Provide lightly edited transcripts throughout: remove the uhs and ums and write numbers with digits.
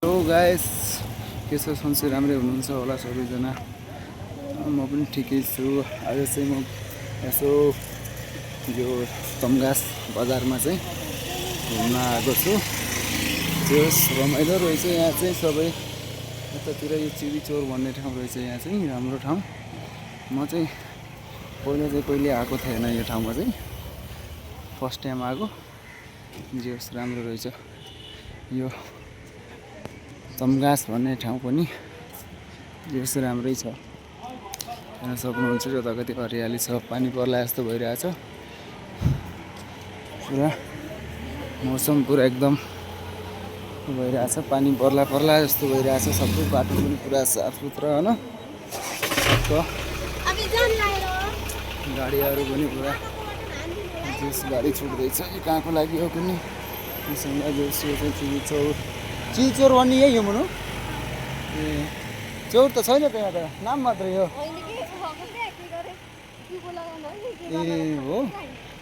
हो गाइस, के छ सन्चै राम्रै हुनुहुन्छ होला सबैजना। म पनि ठिकै छु। आज चाहिँ म यसो यो तमघास बजारमा चाहिँ घुम्न आएको छु। जस रमाइलो रहेछ यहाँ चाहिँ सबै। यतातिर यो चिरीचोर भन्ने ठाउँ रहेछ, यहाँ चाहिँ राम्रो ठाउँ। म चाहिँ पहिले आएको थिएन यो ठाउँमा चाहिँ, फर्स्ट टाइम आएको। जस राम्रो रहेछ यो तमघास भन्ने ठाउँ पनि, जस राम्रै छ। हेर्न सक्नुहुन्छ जता कति हरियाली छ, पानी पर्ला जस्तो भइरहेछ। पुरा मौसम पुरा एकदम भइरहेछ, पानी पर्ला जस्तो भइरहेछ। सबै बाटो पनि पुरा साफ सुथरा होइन। गाडीहरू पनि पुरा जस गाडी छुट्दैछ। कहाँको लागि हो कुनै चिरीचोर भन्ने यही हो मुनु। ए चौर त छैन त यहाँ त, नाम मात्रै हो। ए हो,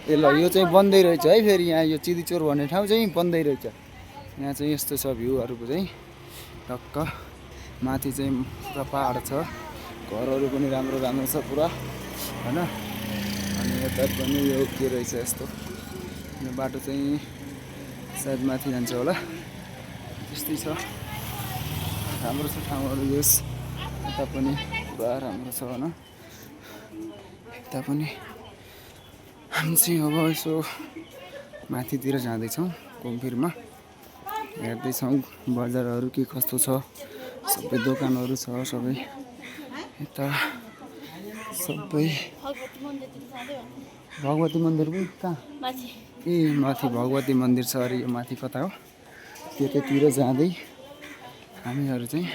ए ल यो चाहिँ बन्दै रहेछ है फेरि। यहाँ यो चिरीचोर भन्ने ठाउँ चाहिँ बन्दै रहेछ। यहाँ चाहिँ यस्तो छ भ्यूहरूको चाहिँ, टक्क माथि चाहिँ पुरा पहाड छ, घरहरू पनि राम्रो राम्रो छ पुरा होइन। अनि यता पनि यो के रहेछ यस्तो, यो बाटो चाहिँ सायद माथि जान्छ होला, त्यस्तै छ। राम्रो छ ठाउँहरू। यस यता पनि पुरा राम्रो छ होइन। यता पनि हामी चाहिँ अब यसो माथितिर जाँदैछौँ, घुमफिरमा हेर्दैछौँ बजारहरू के कस्तो छ। सबै दोकानहरू छ सबै यता। सबै भगवती मन्दिर पनि कहाँ? ए माथि भगवती मन्दिर छ अरे, यो माथि कता हो त्यतातिर जाँदै हामीहरू चाहिँ।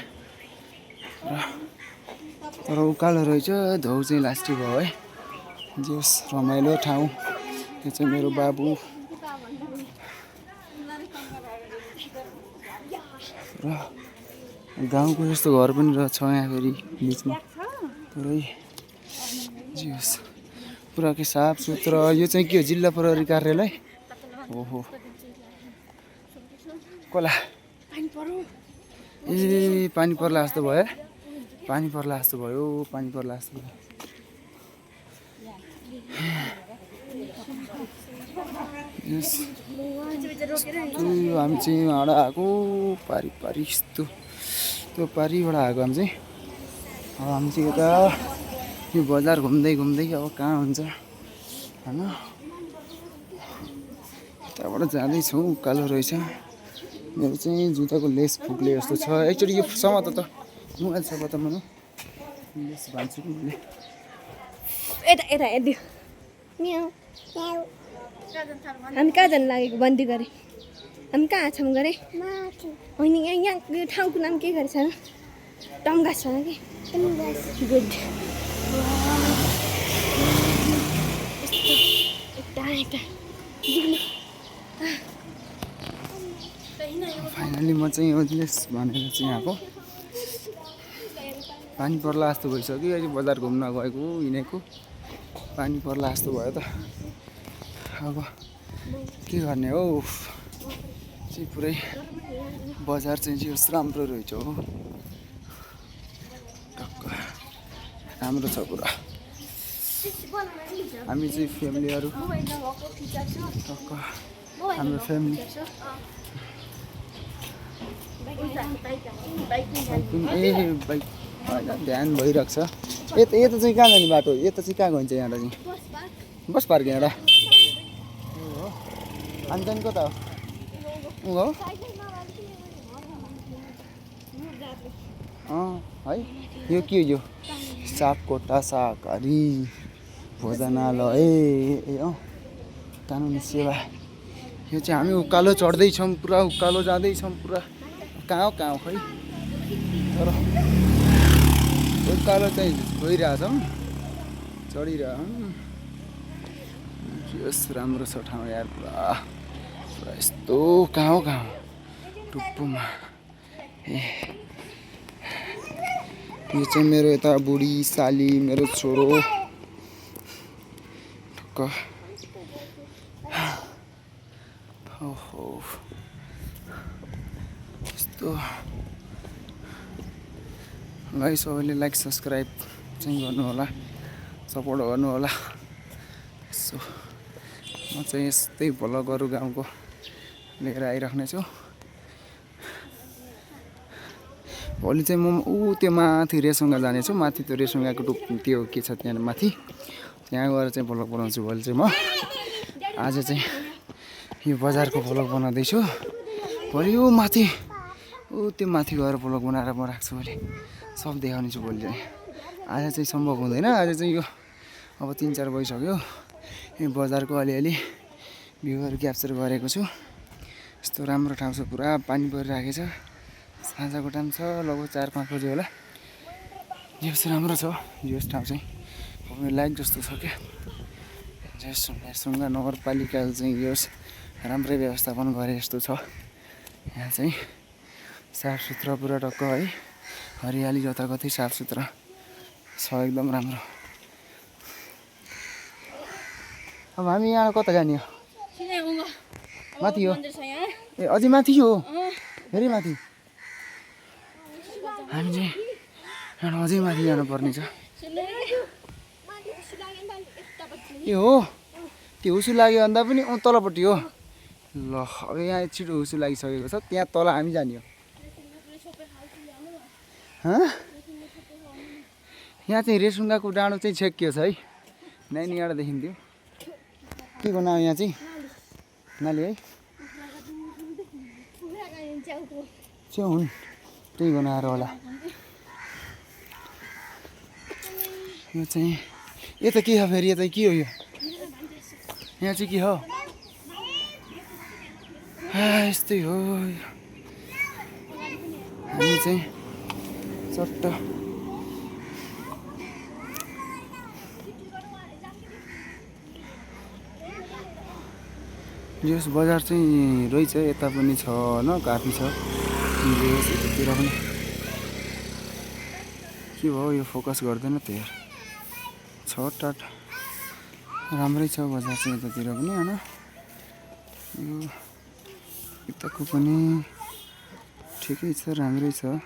तर उकालो रहेछ, धौ चाहिँ लास्टी भयो है। जस रमाइलो ठाउँ। त्यो चाहिँ मेरो बाबु। र गाउँको जस्तो घर पनि रहेछ यहाँ फेरि बिचमा पुरै। जस पुरा के साफ सुथरा। यो चाहिँ के हो, जिल्ला प्रहरी कार्यालय हो हो। कोला ए पानी पर्ला जस्तो भयो, पानी पर्ला जस्तो भयो, पानी पर्ला जस्तो भयो। यस हामी चाहिँ यहाँबाट आएको पारी यस्तो, त्यो पारिबाट आएको हामी चाहिँ। अब हामी चाहिँ यता यो बजार घुम्दै अब कहाँ हुन्छ होइन। यताबाट जाँदैछौँ, उकालो रहेछ। मेरो चाहिँ जुत्ताको लेस फुक्ले जस्तो छ। एकचोटि यो समात त मोबाइल छ त म लेस भन्छु कि मैले। हामी कहाँ जानु लागेको बन्दी गरे? हामी कहाँ छौँ गरे? होइन यहाँ यो ठाउँको नाम के गरेछ? तमघास छ कि? गुड। फाइनली म चाहिँ लेस भनेर चाहिँ आएको। पानी पर्ला जस्तो भइसक्यो। अहिले बजार घुम्न गएको हिँडेको, पानी पर्ला जस्तो भयो त। अब के गर्ने हो चाहिँ, पुरै बजार चाहिँ जस राम्रो रहेछ हो, टक्क राम्रो छ पुरा। हामी चाहिँ फ्यामिलीहरू टक्क हाम्रो फ्यामिली। ए बाइक ध्यान भइरहेको छ। यता चाहिँ कहाँ जाने बाटो? यता चाहिँ कहाँ गइन्छ? यहाँ चाहिँ बस पार्क यहाँ हो। अनि चाहिँ कता हो हो है। यो के हो? यो सापकोटा शाकाहारी भोजनालय ए हो, कानुनी सेवा। यो चाहिँ हामी उकालो चढ्दैछौँ, पुरा उकालो जाँदैछौँ पुरा। कहाँ हो खै, तर उकालो चाहिँ गइरहेछौँ, चढिरहेछौँ। यस राम्रो छ ठाउँ यार पुरा यस्तो। कहाँ हो टुप्पोमा। ए यो चाहिँ मेरो यता बुढी साली, मेरो छोरो टक्क। ओहो यस्तो गाइस सबैले लाइक सब्सक्राइब चाहिँ गर्नु होला, सपोर्ट गर्नु होला। सो म चाहिँ यस्तै भ्लगहरू गाउँको लिएर आइराख्ने छु। भोलि चाहिँ म त्यो माथि रेसुङ्गा जानेछु। माथि त्यो रेसुङ्गाको टुप त्यो के छ त्यहाँ माथि, त्यहाँ गएर चाहिँ भ्लग बनाउँछु भोलि चाहिँ म। आज चाहिँ यो बजारको भ्लग बनाउँदैछु। भोलि यो माथि त्यो माथि गएर भ्लग बनाएर म राख्छु। भोलि सब देखाउने छु भोलि चाहिँ। आज चाहिँ सम्भव हुँदैन। आज चाहिँ यो अब 3-4 बजिसक्यो। यो बजारको अलिअलि भ्यूहरू क्याप्चर गरेको छु। यस्तो राम्रो ठाउँ छ, पुरा पानी परिरहेको छ। साँझको टाइम छ, लगभग 4-5 बजे होला। जस राम्रो छ यस ठाउँ चाहिँ, घुम्ने लायक जस्तो छ क्या। रेसुङ्गा नगरपालिकाले चाहिँ यस राम्रै व्यवस्थापन गरे जस्तो छ। यहाँ चाहिँ साफ सुथरा पुरा टक्क है, हरियाली जताकतै साफ सुथरा छ, एकदम राम्रो। अब हामी यहाँ कता जाने हो? माथि हो ए, अझै माथि हो, धेरै माथि। हामी चाहिँ यहाँ अझै माथि जानुपर्ने छ। ए हो, त्यो हुसु लाग्यो भन्दा पनि तलपट्टि हो। ल अब यहाँ छिटो हुसु लागिसकेको छ, त्यहाँ तल हामी जाने हो। यहाँ चाहिँ रेसुङ्गाको डाँडो चाहिँ छेकियो छ है, नानीबाट देखिन्थ्यो। के को नाम यहाँ चाहिँ नाली है, च्याउ हुन्, त्यही बनाएर होला। यो चाहिँ यता के हो फेरि, यता के हो यो? यहाँ चाहिँ के हो? यस्तै हो। हामी चाहिँ चट्ट यस बजार चाहिँ रहेछ, यता पनि छ न, काफी छ। यतातिर पनि के भयो, यो फोकस गर्दैन त यार। छ टाट राम्रै छ बजार चाहिँ यतातिर पनि होइन। यो यताको पनि ठिकै छ, राम्रै छ।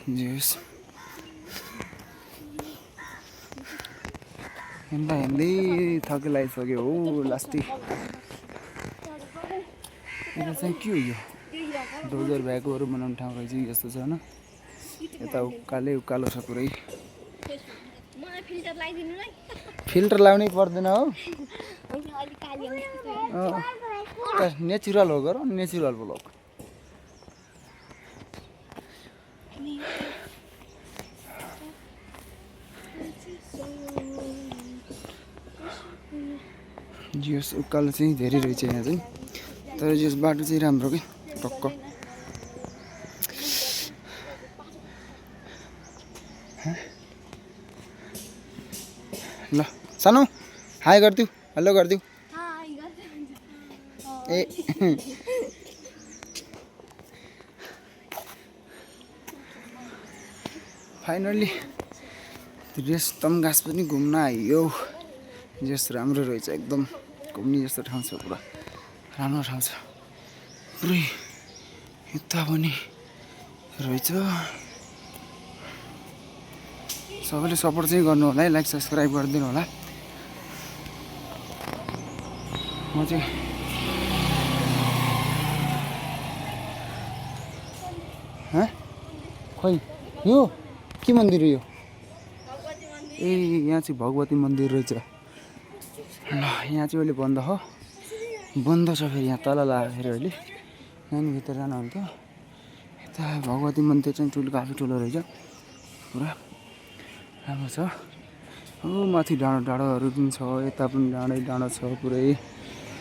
जस हिँड्दा हिँड्दै थके लागिसक्यो हो लास्टी। यता चाहिँ के हो यो? डोजर भ्यागोहरू बनाउने ठाउँ रहेछ जस्तो छ होइन। यता उकालो छ पुरै। फिल्टर लाउनै पर्दैन हो, नेचुरल हो, गर नेचुरल ब्लग। यस उकालो चाहिँ धेरै रहेछ यहाँ चाहिँ, तर यस बाटो चाहिँ राम्रो कि टक्क। ल सानो हाई गरिदिऊ, हेलो गरिदिऊ। ए फाइनल्ली रेस्तम घाँस पनि घुम्न आइयो। जस राम्रो रहेछ, एकदम घुम्ने जस्तो ठाउँ छ, पुरा राम्रो ठाउँ छ। पुरै यता पनि रहेछ। सबैले सपोर्ट चाहिँ गर्नु होला है, लाइक सब्सक्राइब गरिदिनु होला। म चाहिँ खोइ यो के मन्दिर हो यो? ए यहाँ चाहिँ भगवती मन्दिर रहेछ। ल यहाँ चाहिँ अहिले बन्द हो, बन्द छ। फेरि यहाँ तल लागेर अहिले नानीभित्र जानुहुन्थ्यो। यता भगवती मन्दिर चाहिँ ठुलो, काफी ठुलो रहेछ, पुरा राम्रो छ। हो माथि डाँडोहरू पनि छ, यता पनि डाँडै छ पुरै,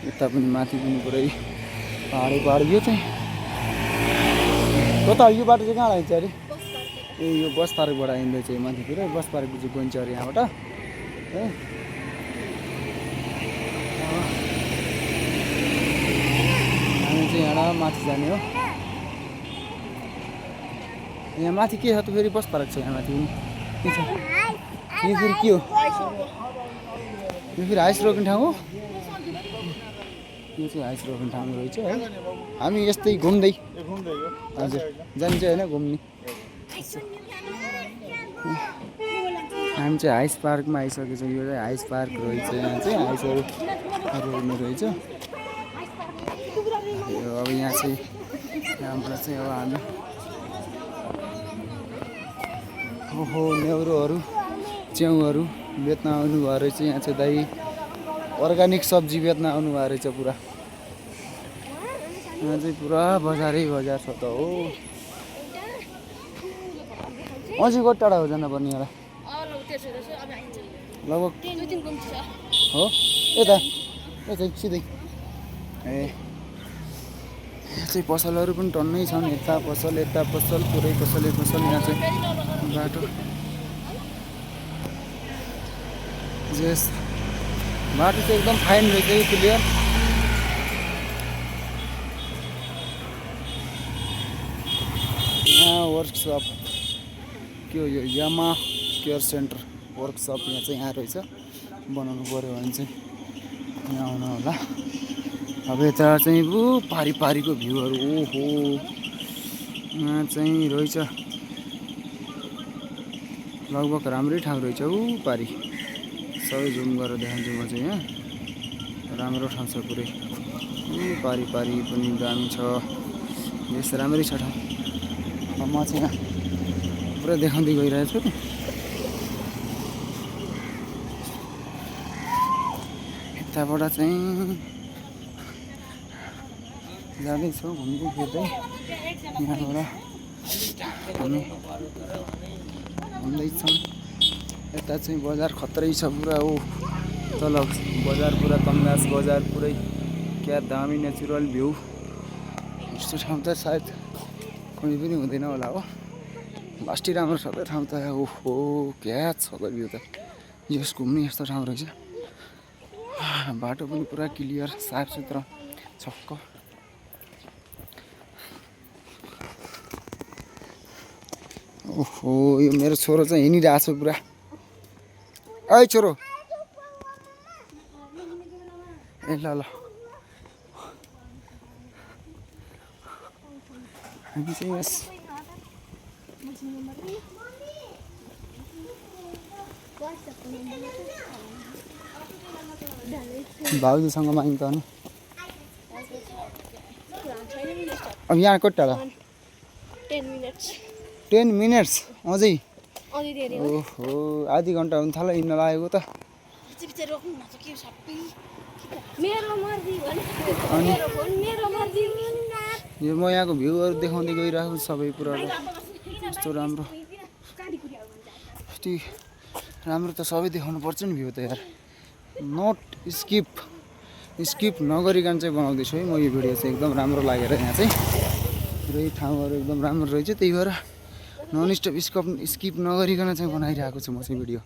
यता पनि माथि पनि पुरै पहाड। यो चाहिँ कता हो? यो बाटो चाहिँ कहाँ लाग्छ अरे? ए यो बस पार्कबाट हिँड्दैछ माथितिर, बस पार्क चाहिँ गइन्छ अरे यहाँबाट है। हामी चाहिँ यहाँ माथि जाने हो। यहाँ माथि के छ त फेरि? बस पार्क छ यहाँ माथि पनि। के छ यो फेरि? के हो यो फेरि? हाइस रोक्ने ठाउँ हो? यो चाहिँ आइस रोक्ने ठाउँ रहेछ है हामी यस्तै घुम्दै हजुर जान्छ होइन घुम्ने हामी चाहिँ हाइस पार्कमा आइसकेछौँ यो चाहिँ हाइस पार्क रहेछ यहाँ चाहिँ हाइसहरू रोक्ने रहेछ यो अब यहाँ चाहिँ यहाँबाट चाहिँ अब हामी ओहो न्याउरोहरू च्याउहरू बेच्न आउनुभएको रहेछ यहाँ चाहिँ दाइ अर्ग्यानिक सब्जी बेच्न आउनुभएको रहेछ पुरा यहाँ चाहिँ पुरा बजारै बजार छ त हो अझै कति टाढा हो जानुपर्ने होला लगभग हो यता यता सिधै ए यहाँ चाहिँ पसलहरू पनि टन्नै छन् यता पसल पुरै पसलै पसल यहाँ चाहिँ बाटो जेस बाटो चाहिँ एकदम फाइन रहेछ क्लियर यहाँ वर्कसप के हो यो यामा केयर सेन्टर वर्कसप यहाँ चाहिँ यहाँ रहेछ बनाउनु पऱ्यो भने चाहिँ यहाँ आउनु होला अब यता चाहिँ पारीको भ्यूहरू ओहो यहाँ चाहिँ रहेछ लगभग राम्रै ठाउँ रहेछ पारी सबै जुम गरेर देखाउँछु म चाहिँ यहाँ राम्रो ठाउँ छ पुरै पारी पनि दामी छ यस राम्रै छ ठाउँ म चाहिँ यहाँ पुरा देखाउँदै गइरहेको छु यताबाट चाहिँ जाँदैछौँ घुम्दै फिर्दै यहाँबाट हामी घुम्दैछौँ यता चाहिँ बजार खत्रै छ पुरा हो तल बजार पुरा तङ्गास बजार पुरै क्या दामी नेचुरल भ्यू यस्तो ठाउँ त सायद कुनै पनि हुँदैन होला हो लास्टै राम्रो छ त ठाउँ त ओहो क्या छ त भ्यू त यस घुम्ने यस्तो ठाउँ रहेछ बाटो पनि पुरा क्लियर साफ सुथरा छक्क ओहो यो मेरो छोरो चाहिँ हिँडिरहेको छ पुरा ऐ छोरो ए ल हामी चाहिँ यस भाउजूसँग माग्नु त अनि अब यहाँ कति टाढा 10 मिनट्स अझै ओहो आधी घन्टा हुन थाल्यो हिँड्न लागेको त अनि यो म यहाँको भ्यूहरू देखाउँदै गइरहेको छु सबै कुराहरू यस्तो राम्रो यति राम्रो त सबै देखाउनु पर्छ नि भ्यू त यार नट स्किप नगरिकन चाहिँ बनाउँदैछु है म यो भिडियो चाहिँ एकदम राम्रो लागेर यहाँ चाहिँ पुरै ठाउँहरू एकदम राम्रो रहेछ त्यही भएर नन स्किप नगरिकन चाहिँ बनाइरहेको छु म चाहिँ भिडियो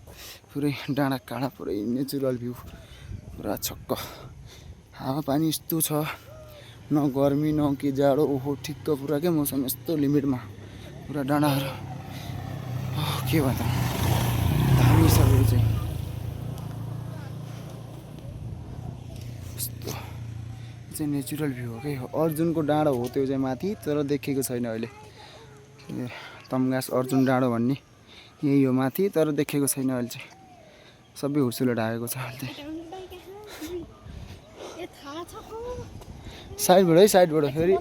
पुरै डाँडा काँडा पुरै नेचुरल भ्यू पुरा छक्क हावापानी यस्तो छ न गर्मी न के जाडो ओहो ठिक्क पुरा क्या मौसम यस्तो लिमिटमा पुरा डाँडाहरू के भन्दा दामी सबैहरू चाहिँ यस्तो चाहिँ नेचुरल भ्यू हो कि अर्जुनको डाँडो हो त्यो चाहिँ माथि तर देखेको छैन अहिले तम्गास अर्जुन डाँडो भन्ने यही हो माथि तर देखेको छैन अहिले चाहिँ सबै हुर्सुले ढाकेको छ अहिले चाहिँ साइडबाट फेरि